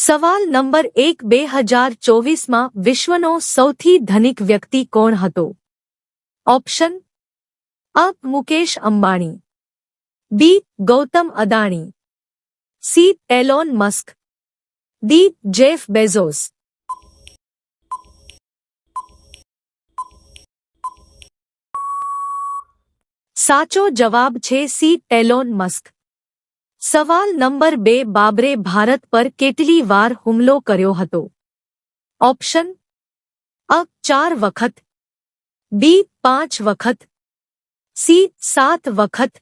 સવાલ નંબર 1 2024માં વિશ્વનો સૌથી ધનિક વ્યક્તિ કોણ હતો? Option A. Mukesh Ambani, B. Gautam Adani, C. Elon Musk, D. Jeff Bezos. સાચો જવાબ છે સી. Elon Musk. સવાલ નંબર 2 બાબરે ભારત પર કેટલી વાર હુમલો કર્યો હતો? ઓપ્શન અ. 4 વખત, બી. 5 વખત, સી. 7 વખત,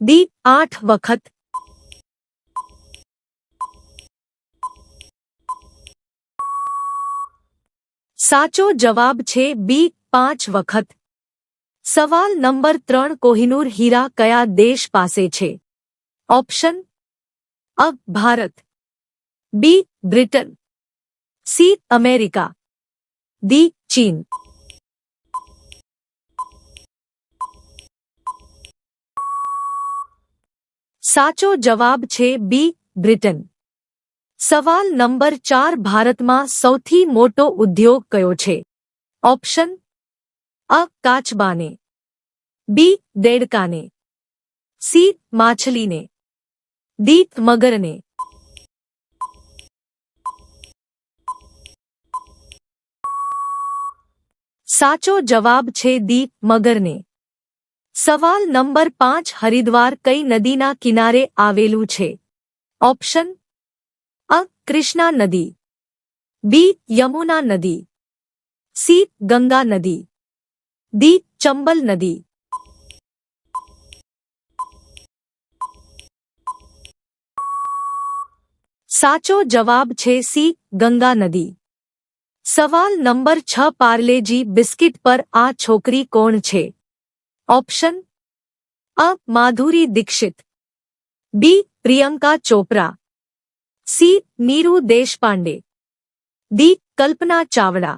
ડી. 8 વખત. સાચો જવાબ છે બી. 5 વખત. સવાલ નંબર 3 કોહિનૂર હીરા કયા દેશ પાસે છે? Option A. Bharat, B. Britain, C. America, D. ચીન. સાચો જવાબ છે બી. બ્રિટન. સવાલ નંબર 4 ભારતમાં સૌથી મોટો ઉદ્યોગ કયો છે? ઓપ્શન અ. કાચબાને, બી. દેડકાને, સી. માછલીને, ડી. મગરને. સાચો જવાબ છે ડી. મગરને. સવાલ નંબર 5 હરિદ્વાર કઈ નદીના કિનારે આવેલું છે? ઓપ્શન અ. કૃષ્ણા નદી, બી. યમુના નદી, સી. ગંગા નદી, ડી. ચંબલ નદી. સાચો જવાબ છે સી. ગંગા નદી. સવાલ નંબર 6 પાર્લેજી બિસ્કિટ પર આ છોકરી કોણ છે? ઓપ્શન અ. માધુરી દીક્ષિત, બી. પ્રિયંકા ચોપરા, સી. નીરુ દેશપાંડે, ડી. કલ્પના ચાવડા.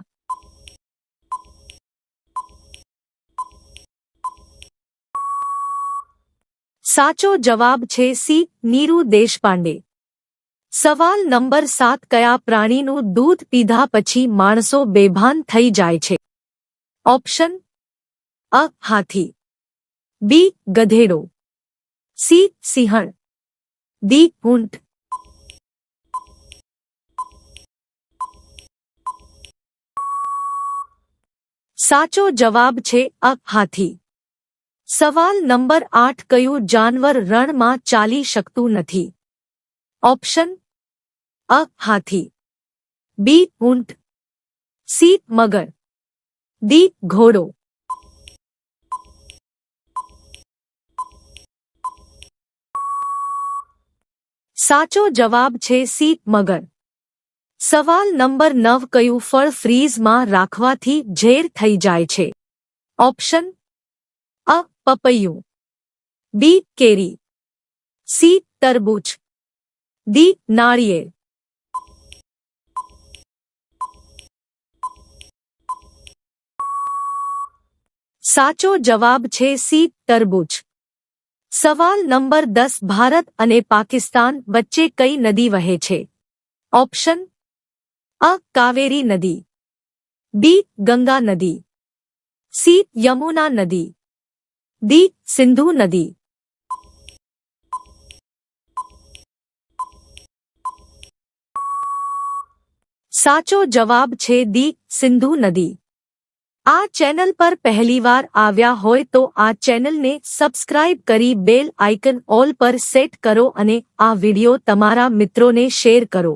સાચો જવાબ છે સી. નીરુ દેશપાંડે. સવાલ નંબર 7 કયા પ્રાણીનું દૂધ પીધા પછી માણસો બેભાન થઈ જાય છે? ઓપ્શન અ. હાથી, બી. ગધેડો, સી. સિંહણ, ડી. ઊંટ. સાચો જવાબ છે અ. હાથી. સવાલ નંબર 8 કયું જાનવર રણમાં ચાલી શકતું નથી? ઓપ્શન અ. હાથી, બી. ઊંટ, સી. મગર, ડી. ઘોડો. સાચો જવાબ છે સી. મગર. સવાલ નંબર 9 કયું ફળ ફ્રીઝમાં રાખવાથી ઝેર થઈ જાય છે? ઓપ્શન અ. પપૈયું, બી. કેરી, સી. તરબૂચ, ડી. નાળિયેર. સાચો જવાબ છે સી. તરબૂચ. સવાલ નંબર 10 ભારત અને પાકિસ્તાન વચ્ચે કઈ નદી વહે છે? ઓપ્શન અ. કાવેરી નદી, બી. ગંગા નદી, સી. યમુના નદી, ડી. સિંધુ નદી. સાચો જવાબ છે ડી. સિંધુ નદી. આ ચેનલ પર પહેલીવાર આવ્યા હોય તો આ ચેનલને સબસ્ક્રાઇબ કરી બેલ આઇકન ઓલ પર સેટ કરો અને આ વિડિયો તમારા મિત્રોને શેર કરો.